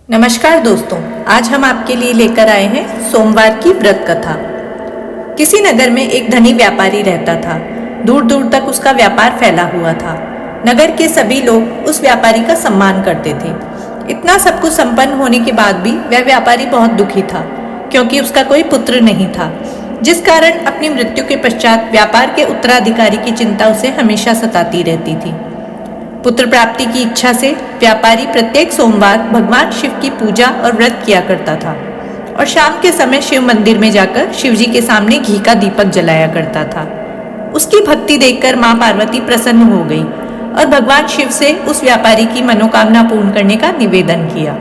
नमस्कार दोस्तों, आज हम आपके लिए लेकर आए हैं सोमवार की व्रत कथा। किसी नगर में एक धनी व्यापारी रहता था। दूर दूर तक उसका व्यापार फैला हुआ था। नगर के सभी लोग उस व्यापारी का सम्मान करते थे। इतना सब कुछ संपन्न होने के बाद भी वह व्यापारी बहुत दुखी था, क्योंकि उसका कोई पुत्र नहीं था, जिस कारण अपनी मृत्यु के पश्चात व्यापार के उत्तराधिकारी की चिंता उसे हमेशा सताती रहती थी। पुत्र प्राप्ति की इच्छा से व्यापारी प्रत्येक सोमवार भगवान शिव की पूजा और व्रत किया करता था और शाम के समय शिव मंदिर में जाकर शिव जी के सामने घी का दीपक जलाया करता था। उसकी भक्ति देखकर मां पार्वती प्रसन्न हो गई और भगवान शिव से उस व्यापारी की मनोकामना पूर्ण करने का निवेदन किया।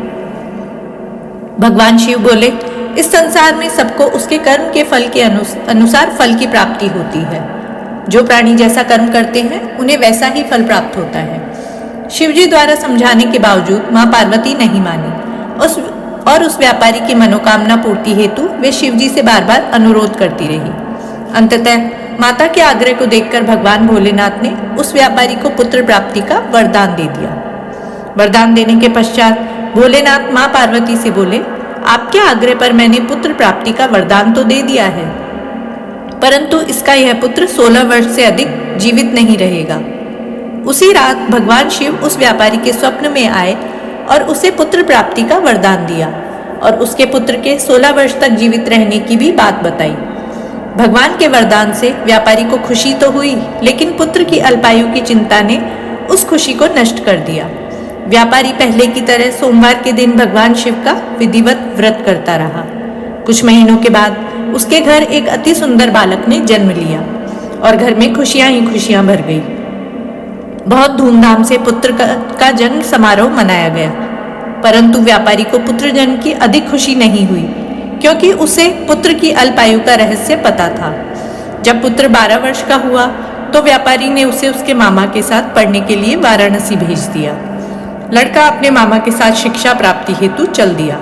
भगवान शिव बोले, इस संसार में सबको उसके कर्म के फल के अनुसार फल की प्राप्ति होती है। जो प्राणी जैसा कर्म करते हैं उन्हें वैसा ही फल प्राप्त होता है। शिवजी द्वारा समझाने के बावजूद मां पार्वती नहीं मानी और उस व्यापारी की मनोकामना पूर्ति हेतु वे शिवजी से बार बार अनुरोध करती रही। अंततः माता के आग्रह को देखकर भगवान भोलेनाथ ने उस व्यापारी को पुत्र प्राप्ति का वरदान दे दिया। वरदान देने के पश्चात भोलेनाथ मां पार्वती से बोले, आपके आग्रह पर मैंने पुत्र प्राप्ति का वरदान तो दे दिया है, परंतु इसका यह पुत्र 16 वर्ष से अधिक जीवित नहीं रहेगा। उसी रात भगवान शिव उस व्यापारी के स्वप्न में आए और उसे पुत्र प्राप्ति का वरदान दिया और उसके पुत्र के 16 वर्ष तक जीवित रहने की भी बात बताई। भगवान के वरदान से व्यापारी को खुशी तो हुई, लेकिन पुत्र की अल्पायु की चिंता ने उस खुशी को नष्ट कर दिया। व्यापारी पहले की तरह सोमवार के दिन भगवान शिव का विधिवत व्रत करता रहा। कुछ महीनों के बाद उसके घर एक अति सुंदर बालक ने जन्म लिया और घर में खुशियां ही खुशियां भर गई। बहुत धूमधाम से पुत्र का जन्म समारोह मनाया गया, परंतु व्यापारी को पुत्र जन्म की अधिक खुशी नहीं हुई, क्योंकि उसे पुत्र की अल्पायु का रहस्य पता था। जब पुत्र 12 वर्ष का हुआ तो व्यापारी ने उसे उसके मामा के साथ पढ़ने के लिए वाराणसी भेज दिया। लड़का अपने मामा के साथ शिक्षा प्राप्ति हेतु चल दिया।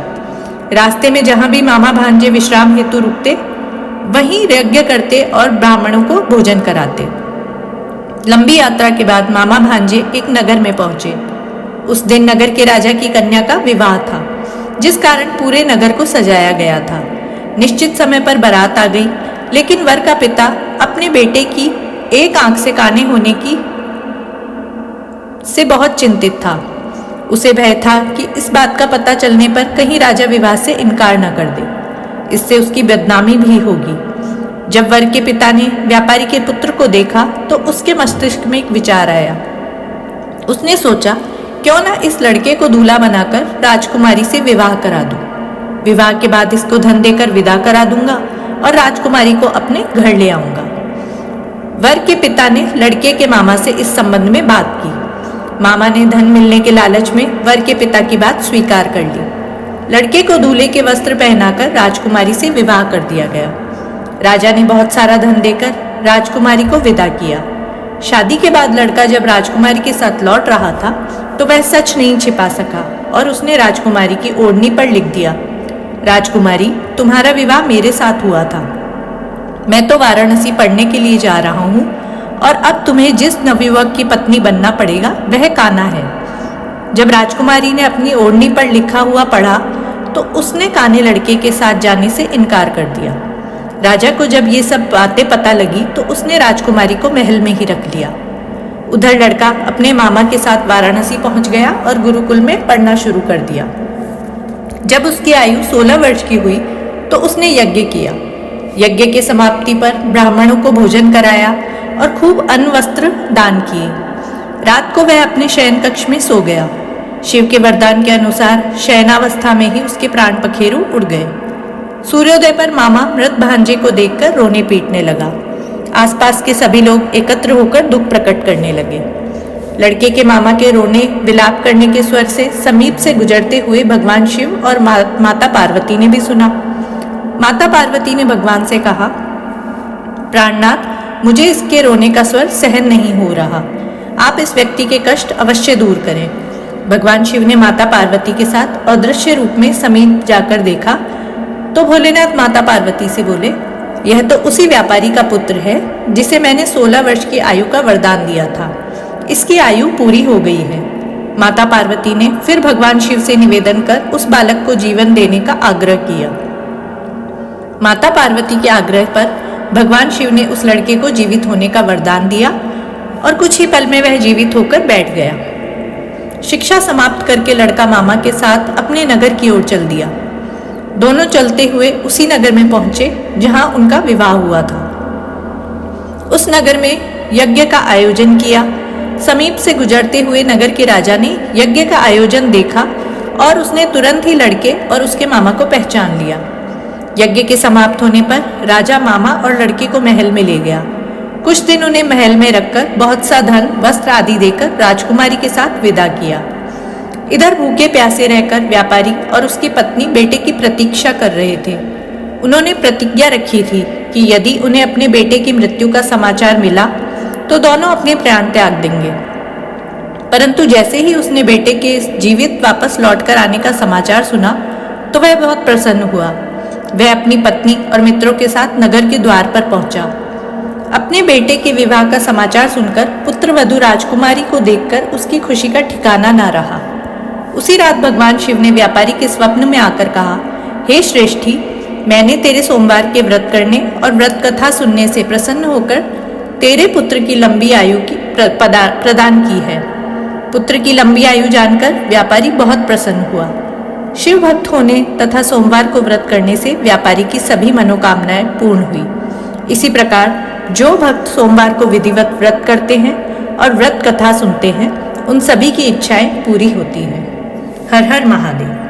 रास्ते में जहां भी मामा भांजे विश्राम हेतु रुकते, वहीं यज्ञ करते और ब्राह्मणों को भोजन कराते। लंबी यात्रा के बाद मामा भांजे एक नगर में पहुंचे। उस दिन नगर के राजा की कन्या का विवाह था, जिस कारण पूरे नगर को सजाया गया था। निश्चित समय पर बारात आ गई, लेकिन वर का पिता अपने बेटे की एक आंख से काने होने की से बहुत चिंतित था। उसे भय था कि इस बात का पता चलने पर कहीं राजा विवाह से इनकार न कर दे, इससे उसकी बदनामी भी होगी। जब वर के पिता ने व्यापारी के पुत्र को देखा तो उसके मस्तिष्क में एक विचार आया। उसने सोचा, क्यों ना इस लड़के को दूल्हा बनाकर राजकुमारी से विवाह करा दूं। विवाह के बाद इसको धन देकर विदा करा दूंगा और राजकुमारी को अपने घर ले आऊंगा। वर के पिता ने लड़के के मामा से इस संबंध में बात की। मामा ने धन मिलने के लालच में वर के पिता की बात स्वीकार कर ली। लड़के को दूल्हे के वस्त्र पहनाकर राजकुमारी से विवाह कर दिया गया। राजा ने बहुत सारा धन देकर राजकुमारी को विदा किया। शादी के बाद लड़का जब राजकुमारी के साथ लौट रहा था तो वह सच नहीं छिपा सका और उसने राजकुमारी की ओढ़नी पर लिख दिया, राजकुमारी, तुम्हारा विवाह मेरे साथ हुआ था। मैं तो वाराणसी पढ़ने के लिए जा रहा हूँ और अब तुम्हें जिस नवयुवक की पत्नी बनना पड़ेगा वह कान्हा है। जब राजकुमारी ने अपनी ओढ़नी पर लिखा हुआ पढ़ा तो उसने कान्हे लड़के के साथ जाने से इनकार कर दिया। राजा को जब ये सब बातें पता लगी तो उसने राजकुमारी को महल में ही रख लिया। उधर लड़का अपने मामा के साथ वाराणसी पहुंच गया और गुरुकुल में पढ़ना शुरू कर दिया। जब उसकी आयु 16 वर्ष की हुई तो उसने यज्ञ किया। यज्ञ के समाप्ति पर ब्राह्मणों को भोजन कराया और खूब अन्न वस्त्र दान किए। रात को वह अपने शयन कक्ष में सो गया। शिव के वरदान के अनुसार शयनावस्था में ही उसके प्राण पखेरु उड़ गए। सूर्योदय पर मामा मृत भांजे को देखकर रोने पीटने लगा। आसपास के सभी लोग एकत्र होकर दुख प्रकट करने लगे। लड़के के मामा के रोने विलाप करने के स्वर से समीप से गुजरते हुए भगवान शिव और माता पार्वती ने भी सुना। माता पार्वती ने भगवान से कहा, प्राणनाथ, मुझे इसके रोने का स्वर सहन नहीं हो रहा। आप इस व्यक्ति के कष्ट अवश्य दूर करें। भगवान शिव ने माता पार्वती के साथ अदृश्य रूप में समीप जाकर देखा तो भोलेनाथ माता पार्वती से बोले, यह तो उसी व्यापारी का पुत्र है जिसे मैंने 16 वर्ष की आयु का वरदान दिया था। इसकी आयु पूरी हो गई है। माता पार्वती ने फिर भगवान शिव से निवेदन कर उस बालक को जीवन देने का आग्रह किया। माता पार्वती के आग्रह पर भगवान शिव ने उस लड़के को जीवित होने का वरदान दिया और कुछ ही पल में वह जीवित होकर बैठ गया। शिक्षा समाप्त करके लड़का मामा के साथ अपने नगर की ओर चल दिया। दोनों चलते हुए उसी नगर में पहुंचे जहां उनका विवाह हुआ था। उस नगर में यज्ञ का आयोजन किया। समीप से गुजरते हुए नगर के राजा ने यज्ञ का आयोजन देखा और उसने तुरंत ही लड़के और उसके मामा को पहचान लिया। यज्ञ के समाप्त होने पर राजा मामा और लड़के को महल में ले गया। कुछ दिन उन्हें महल में रखकर बहुत सा धन, वस्त्र आदि देकर राजकुमारी के साथ विदा किया। इधर भूखे प्यासे रहकर व्यापारी और उसकी पत्नी बेटे की प्रतीक्षा कर रहे थे। उन्होंने प्रतिज्ञा रखी थी कि यदि उन्हें अपने बेटे की मृत्यु का समाचार मिला तो दोनों अपने प्राण त्याग देंगे। परंतु जैसे ही उसने बेटे के जीवित वापस लौटकर आने का समाचार सुना तो वह बहुत प्रसन्न हुआ। वह अपनी पत्नी और मित्रों के साथ नगर के द्वार पर पहुंचा। अपने बेटे के विवाह का समाचार सुनकर पुत्रवधू राजकुमारी को देखकर उसकी खुशी का ठिकाना न रहा। उसी रात भगवान शिव ने व्यापारी के स्वप्न में आकर कहा, हे श्रेष्ठी, मैंने तेरे सोमवार के व्रत करने और व्रत कथा सुनने से प्रसन्न होकर तेरे पुत्र की लंबी आयु की प्रदान की है। पुत्र की लंबी आयु जानकर व्यापारी बहुत प्रसन्न हुआ। शिव भक्त होने तथा सोमवार को व्रत करने से व्यापारी की सभी मनोकामनाएं पूर्ण हुई। इसी प्रकार जो भक्त सोमवार को विधिवत व्रत करते हैं और व्रत कथा सुनते हैं, उन सभी की इच्छाएं पूरी होती हैं। हर हर महादेव।